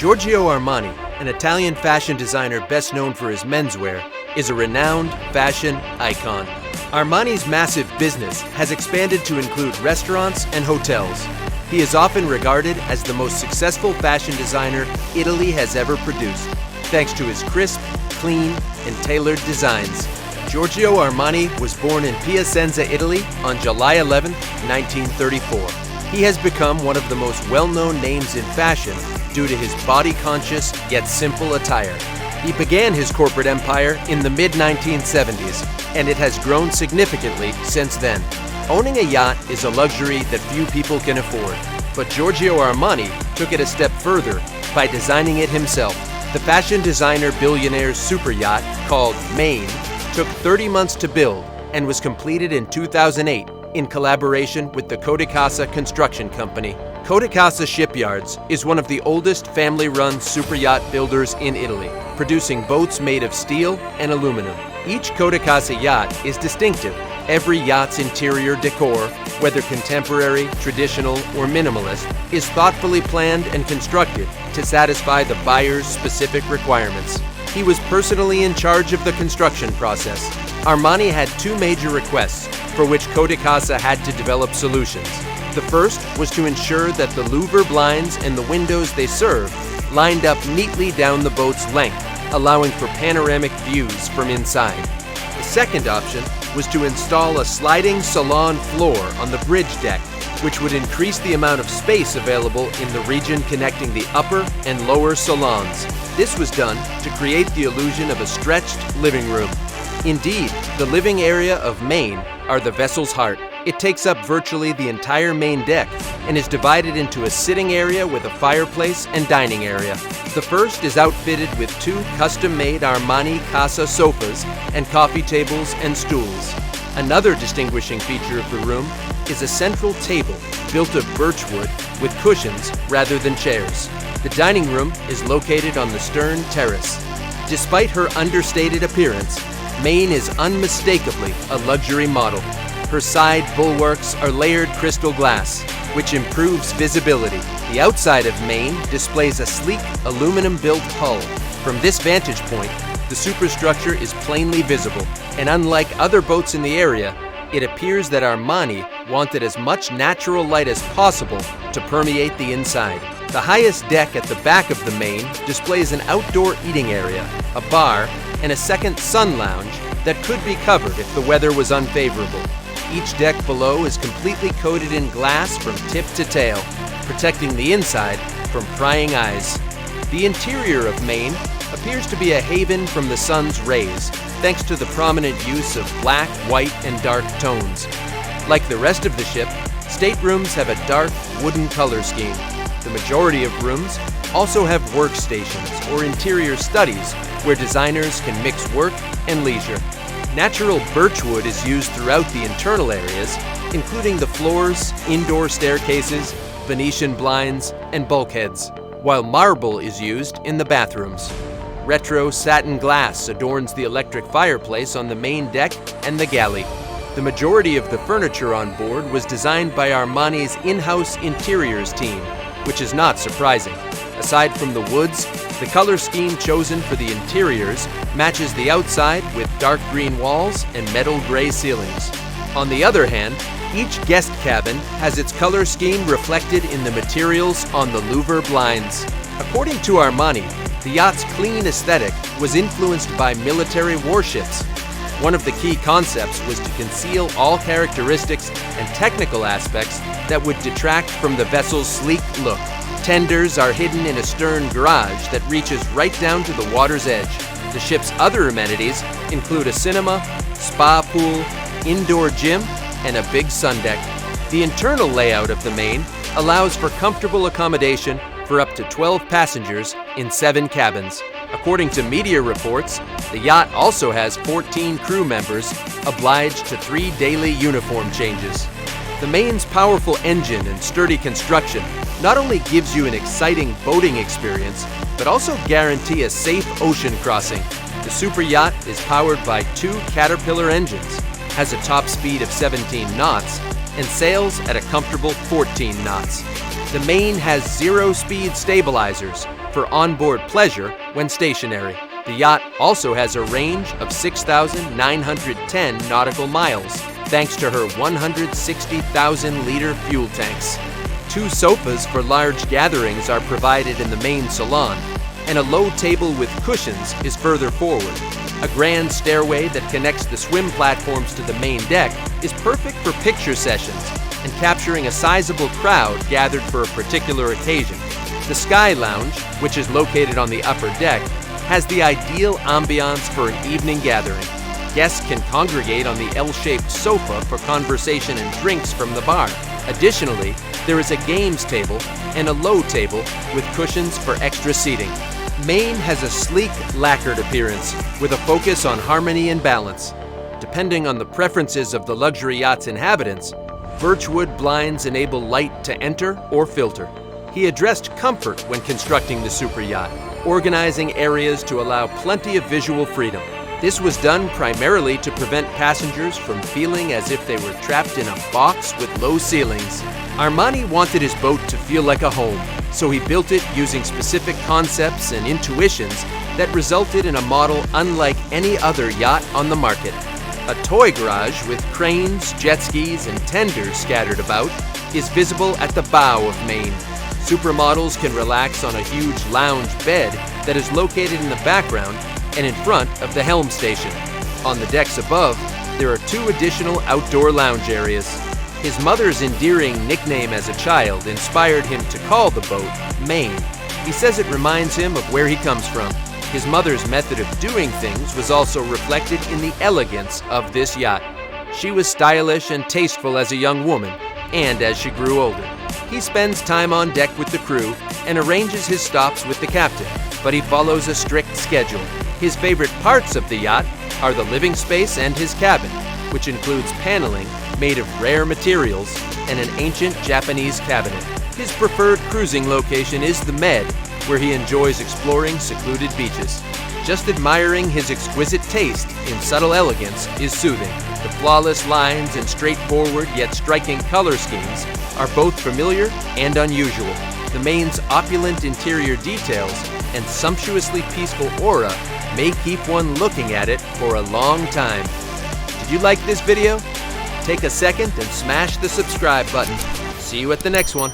Giorgio Armani, an Italian fashion designer best known for his menswear, is a renowned fashion icon. Armani's massive business has expanded to include restaurants and hotels. He is often regarded as the most successful fashion designer Italy has ever produced, thanks to his crisp, clean, and tailored designs. Giorgio Armani was born in Piacenza, Italy on July 11, 1934. He has become one of the most well-known names in fashion due to his body-conscious yet simple attire. He began his corporate empire in the mid-1970s, and it has grown significantly since then. Owning a yacht is a luxury that few people can afford, but Giorgio Armani took it a step further by designing it himself. The fashion designer billionaire's superyacht, called Maine, took 30 months to build and was completed in 2008 in collaboration with the Codicasa Construction Company. Codicasa Shipyards is one of the oldest family-run superyacht builders in Italy, producing boats made of steel and aluminum. Each Codicasa yacht is distinctive. Every yacht's interior decor, whether contemporary, traditional, or minimalist, is thoughtfully planned and constructed to satisfy the buyer's specific requirements. He was personally in charge of the construction process. Armani had two major requests for which Codicasa had to develop solutions. The first was to ensure that the louver blinds and the windows they served lined up neatly down the boat's length, allowing for panoramic views from inside. The second option was to install a sliding salon floor on the bridge deck, which would increase the amount of space available in the region connecting the upper and lower salons. This was done to create the illusion of a stretched living room. Indeed, the living area of Maine are the vessel's heart. It takes up virtually the entire main deck and is divided into a sitting area with a fireplace and dining area. The first is outfitted with two custom-made Armani Casa sofas and coffee tables and stools. Another distinguishing feature of the room is a central table built of birchwood with cushions rather than chairs. The dining room is located on the stern terrace. Despite her understated appearance, Maine is unmistakably a luxury model. Her side bulwarks are layered crystal glass, which improves visibility. The outside of Maine displays a sleek aluminum-built hull. From this vantage point, the superstructure is plainly visible, and unlike other boats in the area, it appears that Armani wanted as much natural light as possible to permeate the inside. The highest deck at the back of the Maine displays an outdoor eating area, a bar, and a second sun lounge that could be covered if the weather was unfavorable. Each deck below is completely coated in glass from tip to tail, protecting the inside from prying eyes. The interior of Maine appears to be a haven from the sun's rays, thanks to the prominent use of black, white, and dark tones. Like the rest of the ship, staterooms have a dark, wooden color scheme. The majority of rooms also have workstations or interior studies where designers can mix work and leisure. Natural birchwood is used throughout the internal areas, including the floors, indoor staircases, Venetian blinds, and bulkheads, while marble is used in the bathrooms. Retro satin glass adorns the electric fireplace on the main deck and the galley. The majority of the furniture on board was designed by Armani's in-house interiors team, which is not surprising. Aside from the woods, the color scheme chosen for the interiors matches the outside with dark green walls and metal gray ceilings. On the other hand, each guest cabin has its color scheme reflected in the materials on the louver blinds. According to Armani, the yacht's clean aesthetic was influenced by military warships. One of the key concepts was to conceal all characteristics and technical aspects that would detract from the vessel's sleek look. Tenders are hidden in a stern garage that reaches right down to the water's edge. The ship's other amenities include a cinema, spa pool, indoor gym, and a big sun deck. The internal layout of the Maine allows for comfortable accommodation for up to 12 passengers in 7 cabins. According to media reports, the yacht also has 14 crew members obliged to 3 daily uniform changes. The Maine's powerful engine and sturdy construction not only gives you an exciting boating experience, but also guarantee a safe ocean crossing. The superyacht is powered by 2 Caterpillar engines, has a top speed of 17 knots, and sails at a comfortable 14 knots. The Maine has zero-speed stabilizers for onboard pleasure when stationary. The yacht also has a range of 6,910 nautical miles, thanks to her 160,000-liter fuel tanks. 2 sofas for large gatherings are provided in the main salon, and a low table with cushions is further forward. A grand stairway that connects the swim platforms to the main deck is perfect for picture sessions and capturing a sizable crowd gathered for a particular occasion. The Sky Lounge, which is located on the upper deck, has the ideal ambiance for an evening gathering. Guests can congregate on the L-shaped sofa for conversation and drinks from the bar. Additionally, there is a games table and a low table with cushions for extra seating. Maine has a sleek, lacquered appearance with a focus on harmony and balance. Depending on the preferences of the luxury yacht's inhabitants, birchwood blinds enable light to enter or filter. He addressed comfort when constructing the superyacht, organizing areas to allow plenty of visual freedom. This was done primarily to prevent passengers from feeling as if they were trapped in a box with low ceilings. Armani wanted his boat to feel like a home, so he built it using specific concepts and intuitions that resulted in a model unlike any other yacht on the market. A toy garage with cranes, jet skis, and tenders scattered about is visible at the bow of Maine. Supermodels can relax on a huge lounge bed that is located in the background and in front of the helm station. On the decks above, there are 2 additional outdoor lounge areas. His mother's endearing nickname as a child inspired him to call the boat Maine. He says it reminds him of where he comes from. His mother's method of doing things was also reflected in the elegance of this yacht. She was stylish and tasteful as a young woman, and as she grew older. He spends time on deck with the crew and arranges his stops with the captain, but he follows a strict schedule. His favorite parts of the yacht are the living space and his cabin, which includes paneling made of rare materials and an ancient Japanese cabinet. His preferred cruising location is the Med, where he enjoys exploring secluded beaches. Just admiring his exquisite taste in subtle elegance is soothing. The flawless lines and straightforward yet striking color schemes are both familiar and unusual. The Maine's opulent interior details and sumptuously peaceful aura may keep one looking at it for a long time. Did you like this video? Take a second and smash the subscribe button. See you at the next one.